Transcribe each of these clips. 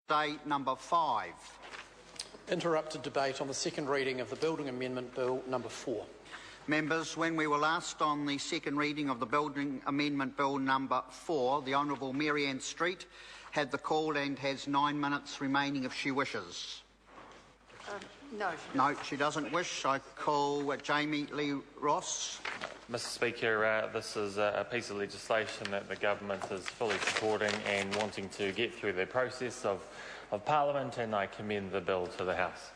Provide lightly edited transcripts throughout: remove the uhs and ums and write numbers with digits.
Day number 5. Interrupted debate on the second reading of the Building Amendment Bill number 4. Members, when we were last on the second reading of the Building Amendment Bill number 4, the Honourable Mary Ann Street had the call and has 9 minutes remaining if she wishes. No, she doesn't wish. I call Jami-Lee Ross. Mr Speaker, this is a piece of legislation that the government is fully supporting and wanting to get through the process of Parliament, and I commend the bill to the House.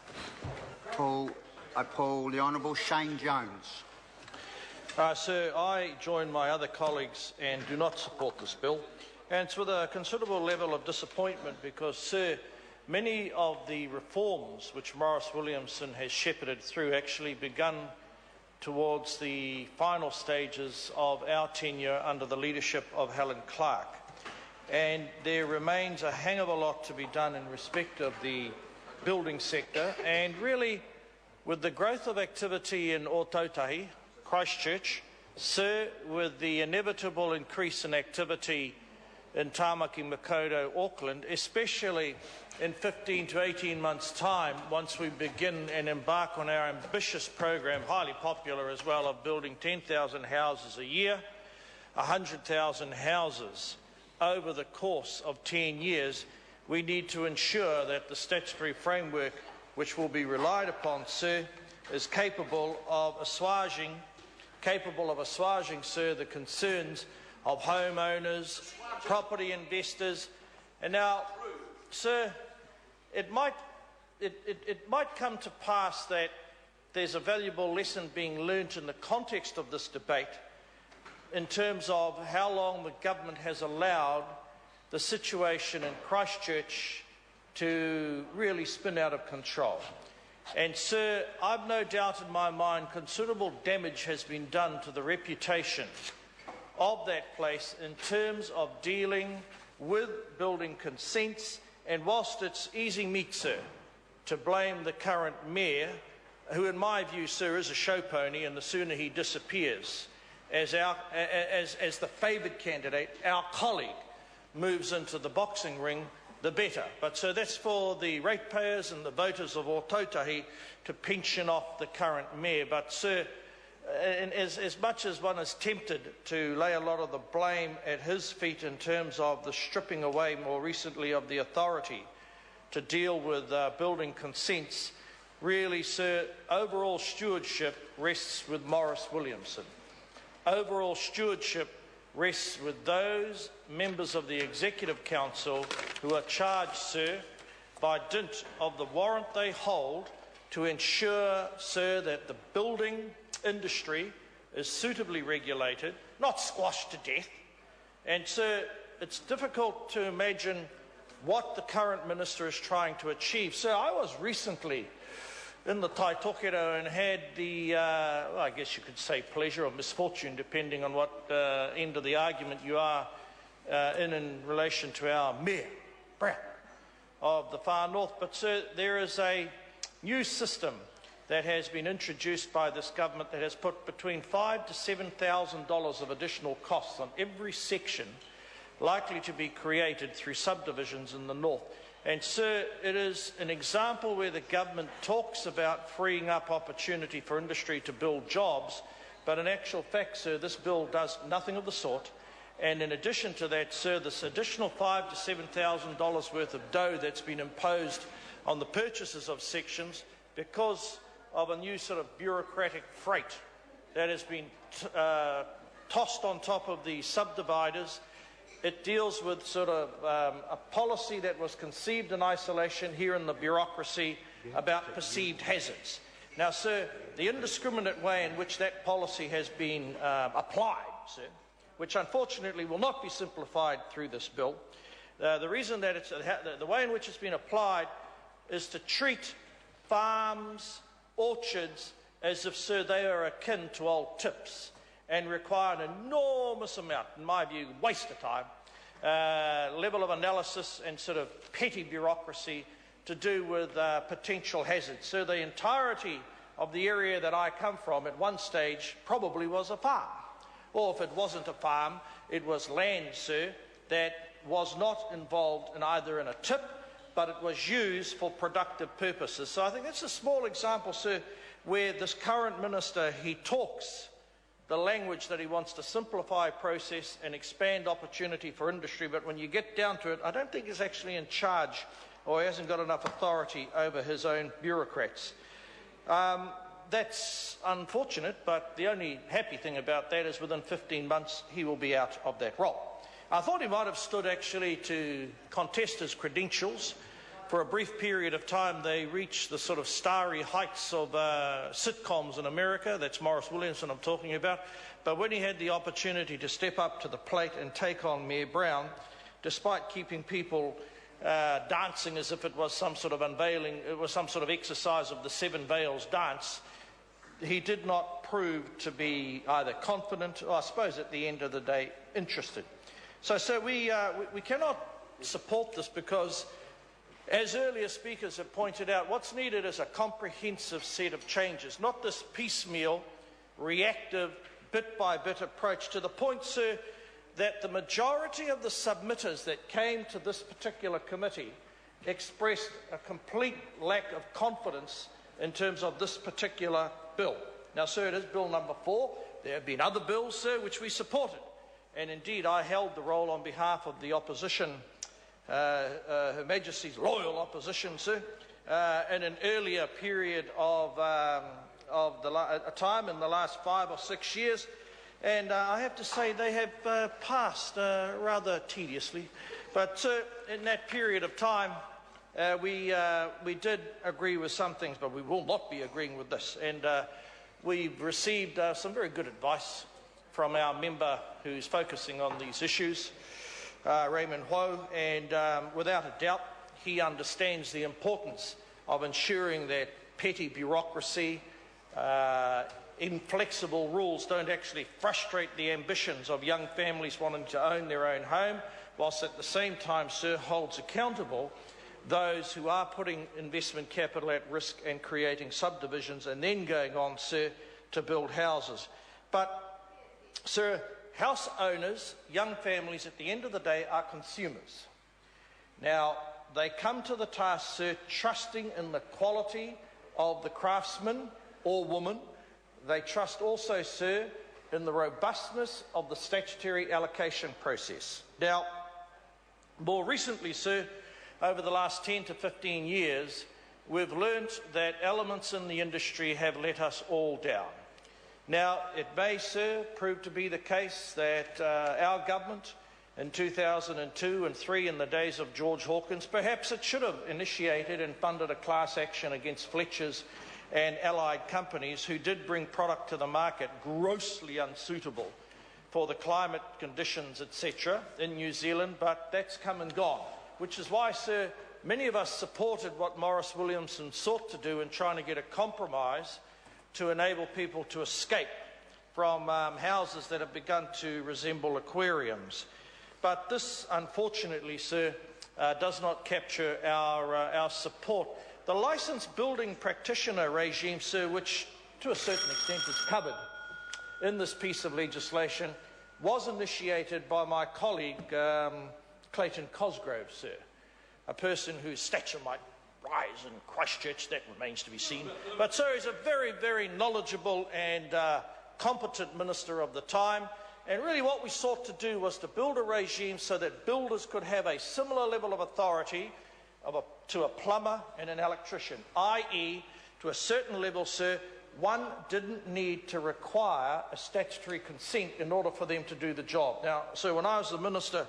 I call the Honourable Shane Jones. Sir, I join my other colleagues and do not support this bill, and it's with a considerable level of disappointment because, sir, many of the reforms which Maurice Williamson has shepherded through actually begun towards the final stages of our tenure under the leadership of Helen Clark. And there remains a hang of a lot to be done in respect of the building sector, and really with the growth of activity in Ōtautahi, Christchurch, sir, with the inevitable increase in activity in Tāmaki Makaurau, Auckland, especially in 15 to 18 months' time, once we begin and embark on our ambitious program, highly popular as well, of building 10,000 houses a year, 100,000 houses over the course of 10 years, we need to ensure that the statutory framework which will be relied upon, sir, is capable of assuaging, sir, the concerns of homeowners, property investors. And now, sir, it might come to pass that there's a valuable lesson being learnt in the context of this debate in terms of how long the government has allowed the situation in Christchurch to really spin out of control. And, sir, I've no doubt in my mind considerable damage has been done to the reputation of that place in terms of dealing with building consents, and whilst it's easy meat, sir, to blame the current mayor, who in my view, sir, is a show pony, and the sooner he disappears as the favoured candidate, our colleague, moves into the boxing ring, the better. But so that's for the ratepayers and the voters of Ōtautahi to pension off the current mayor. But, sir, and as much as one is tempted to lay a lot of the blame at his feet in terms of the stripping away more recently of the authority to deal with building consents, really, sir, overall stewardship rests with Maurice Williamson. Overall stewardship rests with those members of the Executive Council who are charged, sir, by dint of the warrant they hold to ensure, sir, that the building industry is suitably regulated, not squashed to death. And, sir, it's difficult to imagine what the current minister is trying to achieve. Sir, I was recently in the Taitokero and had the, well, I guess you could say pleasure or misfortune, depending on what end of the argument you are in relation to our Mayor, Brown, of the far north. But, sir, there is a new system that has been introduced by this government that has put between $5,000 to $7,000 of additional costs on every section likely to be created through subdivisions in the north. And, sir, it is an example where the government talks about freeing up opportunity for industry to build jobs, but in actual fact, sir, this bill does nothing of the sort. And in addition to that, sir, this additional $5,000 to $7,000 worth of dough that's been imposed on the purchases of sections because of a new sort of bureaucratic freight that has been tossed on top of the subdividers. It deals with sort of a policy that was conceived in isolation here in the bureaucracy about perceived hazards. Now, sir, the indiscriminate way in which that policy has been applied, sir, which unfortunately will not be simplified through this bill, the reason that it's the way in which it's been applied is to treat farms, orchards, as if, sir, they are akin to old tips and require an enormous amount, in my view, waste of time, level of analysis and sort of petty bureaucracy to do with potential hazards. So the entirety of the area that I come from at one stage probably was a farm. Or if it wasn't a farm, it was land, sir, that was not involved in either in a tip but it was used for productive purposes. So I think that's a small example, sir, where this current minister, he talks the language that he wants to simplify process and expand opportunity for industry, but when you get down to it, I don't think he's actually in charge, or he hasn't got enough authority over his own bureaucrats. That's unfortunate, but the only happy thing about that is within 15 months he will be out of that role. I thought he might have stood actually to contest his credentials. For a brief period of time they reached the sort of starry heights of sitcoms in America. That's Morris Williamson I'm talking about. But when he had the opportunity to step up to the plate and take on Mayor Brown, despite keeping people dancing as if it was some sort of unveiling, it was some sort of exercise of the Seven Veils dance, he did not prove to be either confident or, I suppose at the end of the day, interested. So we cannot support this because, as earlier speakers have pointed out, what's needed is a comprehensive set of changes, not this piecemeal, reactive, bit-by-bit approach, to the point, sir, that the majority of the submitters that came to this particular committee expressed a complete lack of confidence in terms of this particular bill. Now, sir, it is Bill number 4. There have been other bills, sir, which we supported. And indeed, I held the role on behalf of the opposition, Her Majesty's loyal opposition, sir, in an earlier period of time in the last 5 or 6 years. And I have to say they have passed rather tediously. But sir, in that period of time, we did agree with some things, but we will not be agreeing with this. And we've received some very good advice from our member who's focusing on these issues, Raymond Ho, and without a doubt, he understands the importance of ensuring that petty bureaucracy, inflexible rules don't actually frustrate the ambitions of young families wanting to own their own home, whilst at the same time, sir, holds accountable those who are putting investment capital at risk and creating subdivisions and then going on, sir, to build houses. But, sir, house owners, young families, at the end of the day, are consumers. Now, they come to the task, sir, trusting in the quality of the craftsman or woman. They trust also, sir, in the robustness of the statutory allocation process. Now, more recently, sir, over the last 10 to 15 years, we've learnt that elements in the industry have let us all down. Now, it may, sir, prove to be the case that our government in 2002 and 3, in the days of George Hawkins, perhaps it should have initiated and funded a class action against Fletcher's and allied companies who did bring product to the market grossly unsuitable for the climate conditions, etc., in New Zealand, but that's come and gone. Which is why, sir, many of us supported what Morris Williamson sought to do in trying to get a compromise to enable people to escape from houses that have begun to resemble aquariums. But this, unfortunately, sir, does not capture our support. The licensed building practitioner regime, sir, which to a certain extent is covered in this piece of legislation, was initiated by my colleague, Clayton Cosgrove, sir, a person whose stature might rise in Christchurch, that remains to be seen. But, sir, he's a very, very knowledgeable and competent minister of the time. And really what we sought to do was to build a regime so that builders could have a similar level of authority to a plumber and an electrician, i.e., to a certain level, sir, one didn't need to require a statutory consent in order for them to do the job. Now, so when I was the minister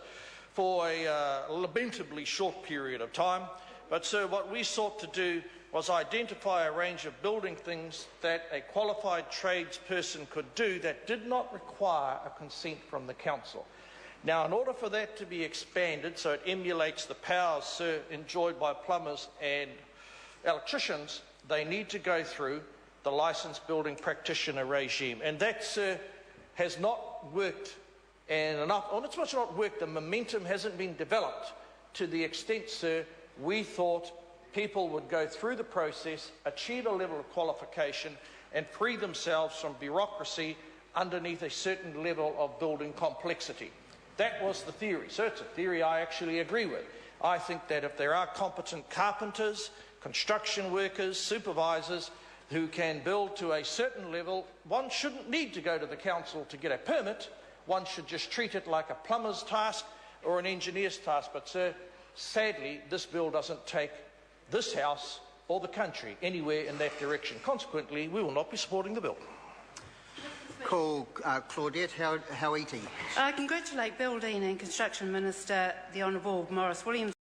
for a lamentably short period of time, but sir, what we sought to do was identify a range of building things that a qualified tradesperson could do that did not require a consent from the council. Now, in order for that to be expanded so it emulates the powers, sir, enjoyed by plumbers and electricians, they need to go through the licensed building practitioner regime. And that, sir, has not worked enough. Well, it's not worked, the momentum hasn't been developed to the extent, sir, we thought people would go through the process, achieve a level of qualification, and free themselves from bureaucracy underneath a certain level of building complexity. That was the theory. So it's a theory I actually agree with. I think that if there are competent carpenters, construction workers, supervisors who can build to a certain level, one shouldn't need to go to the council to get a permit. One should just treat it like a plumber's task or an engineer's task. But, sir, sadly, this bill doesn't take this House or the country anywhere in that direction. Consequently, we will not be supporting the bill. Call Claudette Hauiti. I congratulate Building and Construction Minister, the Honourable Maurice Williams.